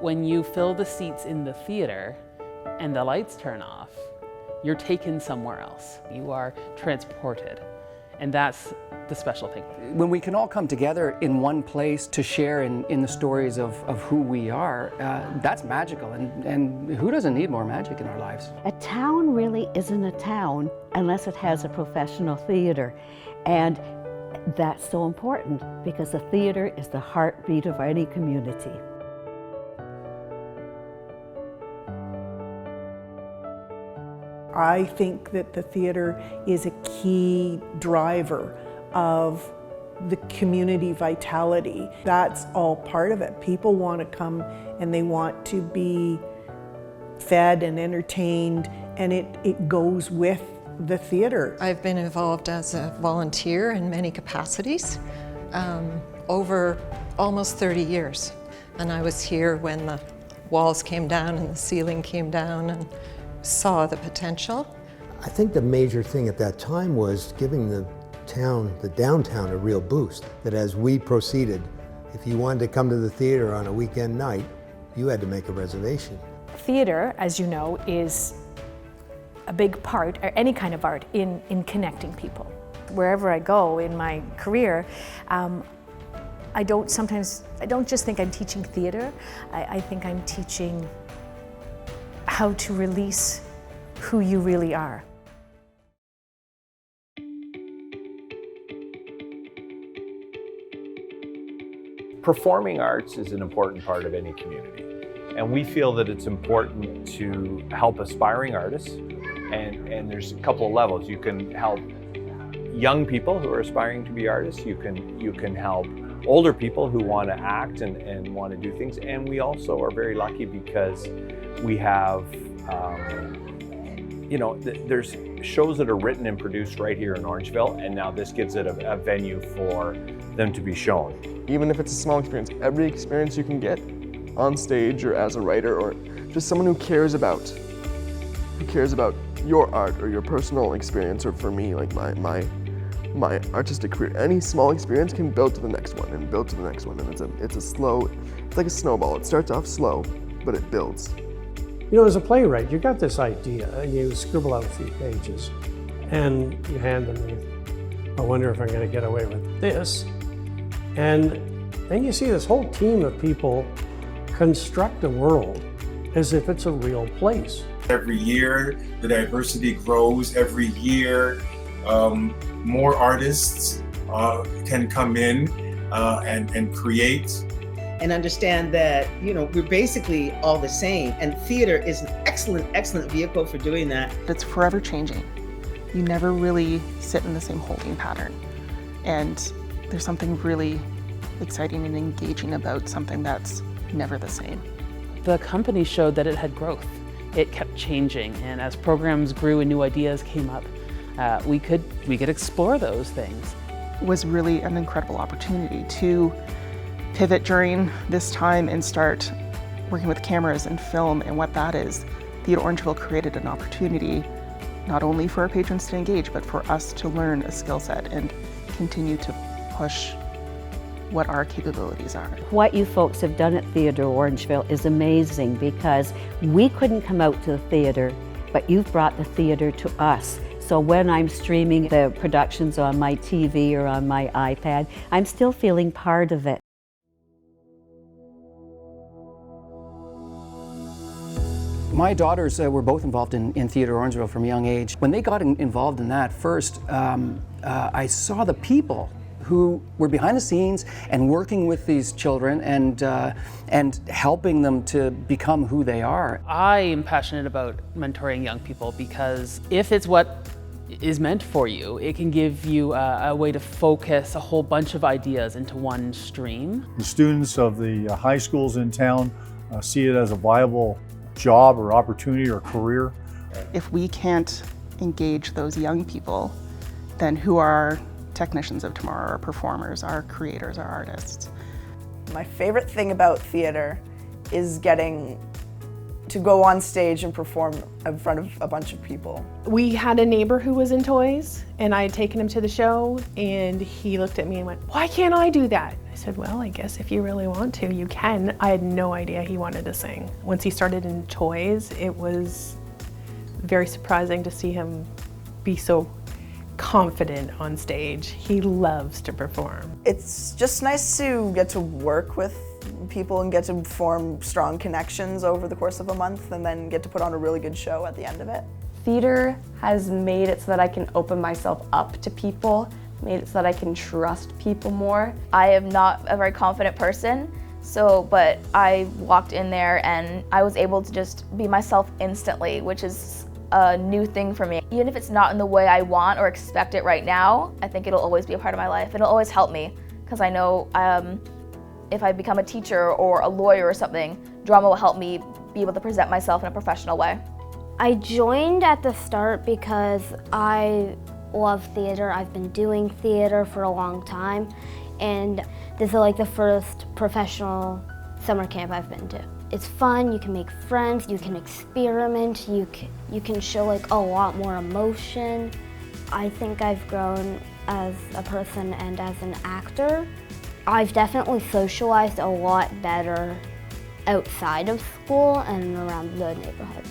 When you fill the seats in the theater and the lights turn off, you're taken somewhere else. You are transported, and that's the special thing. When we can all come together in one place to share in the stories of who we are, that's magical, and who doesn't need more magic in our lives? A town really isn't a town unless it has a professional theater, and that's so important because the theater is the heartbeat of any community. I think that the theater is a key driver of the community vitality. That's all part of it. People want to come and they want to be fed and entertained, and it goes with the theater. I've been involved as a volunteer in many capacities over almost 30 years. And I was here when the walls came down and the ceiling came down, and saw the potential. I think the major thing at that time was giving the downtown, a real boost. That as we proceeded, if you wanted to come to the theater on a weekend night, you had to make a reservation. Theater, as you know, is a big part, or any kind of art, in connecting people. Wherever I go in my career, I don't just think I'm teaching theater, I think I'm teaching how to release who you really are. Performing arts is an important part of any community, and we feel that it's important to help aspiring artists, and there's a couple of levels. You can help young people who are aspiring to be artists, you can help older people who want to act and want to do things, and we also are very lucky because we have, there's shows that are written and produced right here in Orangeville, and now this gives it a venue for them to be shown. Even if it's a small experience, every experience you can get on stage or as a writer or just someone who cares about your art or your personal experience, or for me, like my artistic career, any small experience can build to the next one and build to the next one, and it's like a snowball. It starts off slow, but it builds. You know, as a playwright, you got this idea and you scribble out a few pages and you hand them, I wonder if I'm going to get away with this. And then you see this whole team of people construct a world as if it's a real place. Every year, the diversity grows. Every year, more artists can come in and create. And understand that, we're basically all the same. And theater is an excellent vehicle for doing that. It's forever changing. You never really sit in the same holding pattern. And there's something really exciting and engaging about something that's never the same. The company showed that it had growth. It kept changing, and as programs grew and new ideas came up, we could explore those things. It was really an incredible opportunity to pivot during this time and start working with cameras and film and what that is. Theatre Orangeville created an opportunity not only for our patrons to engage, but for us to learn a skill set and continue to push what our capabilities are. What you folks have done at Theatre Orangeville is amazing because we couldn't come out to the theatre, but you've brought the theatre to us. So when I'm streaming the productions on my TV or on my iPad, I'm still feeling part of it. My daughters were both involved in Theatre Orangeville from a young age. When they got involved in that first, I saw the people who were behind the scenes and working with these children and helping them to become who they are. I am passionate about mentoring young people because if it's what is meant for you, it can give you a way to focus a whole bunch of ideas into one stream. The students of the high schools in town see it as a viable job or opportunity or career. If we can't engage those young people, then who are technicians of tomorrow, our performers, our creators, our artists? My favorite thing about theater is getting to go on stage and perform in front of a bunch of people. We had a neighbor who was in toys, and I had taken him to the show, and he looked at me and went, "Why can't I do that?" I said, well, I guess if you really want to, you can. I had no idea he wanted to sing. Once he started in toys, it was very surprising to see him be so confident on stage. He loves to perform. It's just nice to get to work with people and get to form strong connections over the course of a month and then get to put on a really good show at the end of it. Theater has made it so that I can open myself up to people, made it so that I can trust people more. I am not a very confident person, but I walked in there and I was able to just be myself instantly, which is a new thing for me. Even if it's not in the way I want or expect it right now, I think it'll always be a part of my life. It'll always help me, because I know if I become a teacher or a lawyer or something, drama will help me be able to present myself in a professional way. I joined at the start because I love theater. I've been doing theater for a long time, and this is like the first professional summer camp I've been to. It's fun, you can make friends, you can experiment, you can show like a lot more emotion. I think I've grown as a person and as an actor. I've definitely socialized a lot better outside of school and around the neighborhood.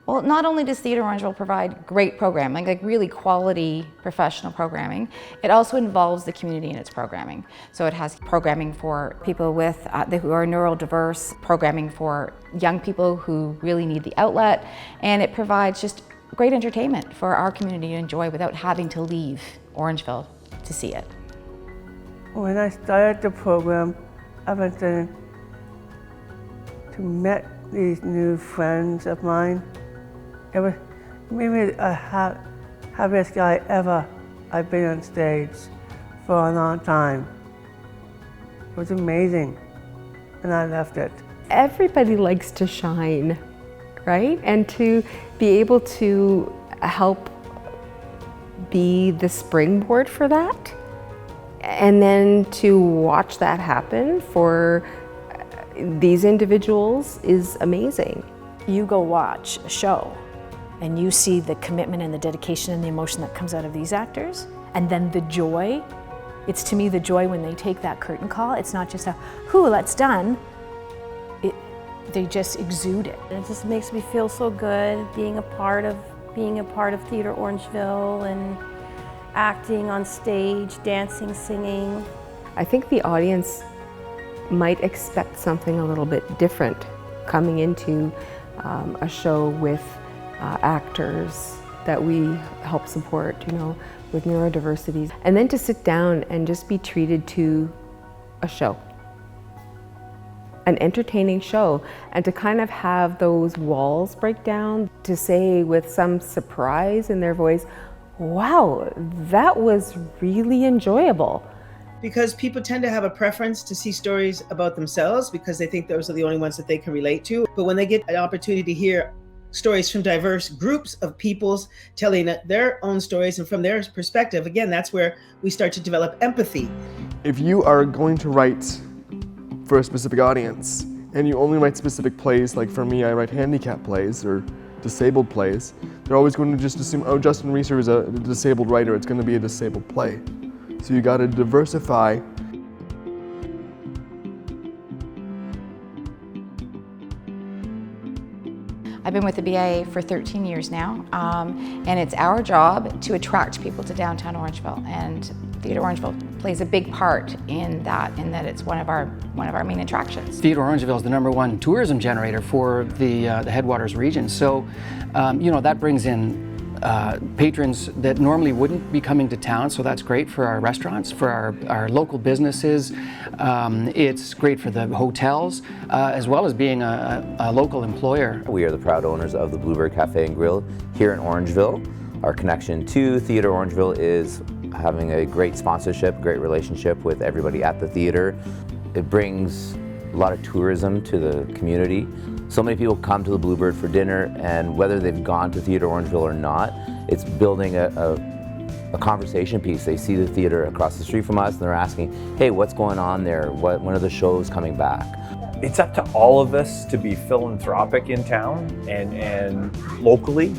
Well, not only does Theatre Orangeville provide great programming, like really quality professional programming, it also involves the community in its programming. So it has programming for people who are neurodiverse, programming for young people who really need the outlet, and it provides just great entertainment for our community to enjoy without having to leave Orangeville to see it. When I started the program, I was to meet these new friends of mine. It was maybe the happiest guy ever I've been on stage for a long time. It was amazing, and I loved it. Everybody likes to shine, right? And to be able to help be the springboard for that, and then to watch that happen for these individuals is amazing. You go watch a show and you see the commitment and the dedication and the emotion that comes out of these actors, and then the joy. It's to me the joy when they take that curtain call. It's not just a, whew, that's done. They just exude it. It just makes me feel so good being a part of Theatre Orangeville and acting on stage, dancing, singing. I think the audience might expect something a little bit different coming into a show with actors that we help support, with neurodiversities. And then to sit down and just be treated to a show, an entertaining show, and to kind of have those walls break down, to say with some surprise in their voice, wow, that was really enjoyable. Because people tend to have a preference to see stories about themselves because they think those are the only ones that they can relate to. But when they get an opportunity to hear stories from diverse groups of peoples telling their own stories and from their perspective, again, that's where we start to develop empathy. If you are going to write for a specific audience and you only write specific plays, like for me, I write handicap plays or disabled plays, they're always going to just assume, oh, Justin Reeser is a disabled writer, it's going to be a disabled play. So you got to diversify. I've been with the BIA for 13 years now, and it's our job to attract people to downtown Orangeville, and Theatre Orangeville plays a big part in that it's one of our main attractions. Theatre Orangeville is the #1 tourism generator for the Headwaters region, so that brings in patrons that normally wouldn't be coming to town, so that's great for our restaurants, for our local businesses. It's great for the hotels, as well as being a local employer. We are the proud owners of the Bluebird Cafe and Grill here in Orangeville. Our connection to Theatre Orangeville is having a great sponsorship, great relationship with everybody at the theater. It brings a lot of tourism to the community. So many people come to the Bluebird for dinner, and whether they've gone to Theatre Orangeville or not, it's building a conversation piece. They see the theater across the street from us and they're asking, hey, what's going on there? When are the shows coming back? It's up to all of us to be philanthropic in town and locally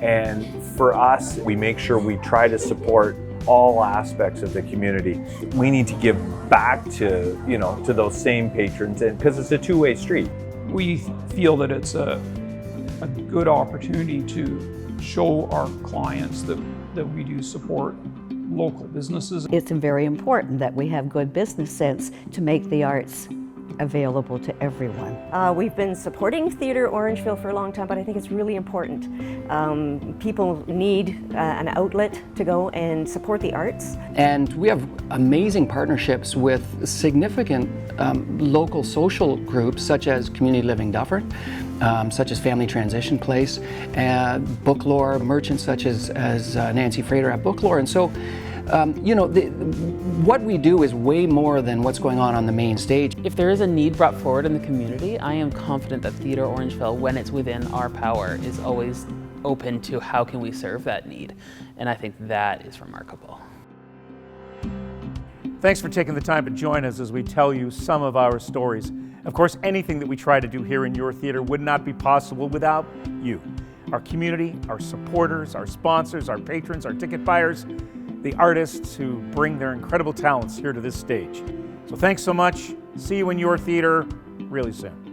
And for us, we make sure we try to support all aspects of the community. We need to give back to, to those same patrons, and because it's a two-way street. We feel that it's a good opportunity to show our clients that we do support local businesses. It's very important that we have good business sense to make the arts available to everyone. We've been supporting Theatre Orangeville for a long time, but I think it's really important. People need an outlet to go and support the arts. And we have amazing partnerships with significant local social groups such as Community Living Dufferin, such as Family Transition Place, Booklore, merchants such as Nancy Frater at Booklore. And so what we do is way more than what's going on the main stage. If there is a need brought forward in the community, I am confident that Theatre Orangeville, when it's within our power, is always open to how can we serve that need. And I think that is remarkable. Thanks for taking the time to join us as we tell you some of our stories. Of course, anything that we try to do here in your theater would not be possible without you. Our community, our supporters, our sponsors, our patrons, our ticket buyers, the artists who bring their incredible talents here to this stage. So thanks so much. See you in your theater really soon.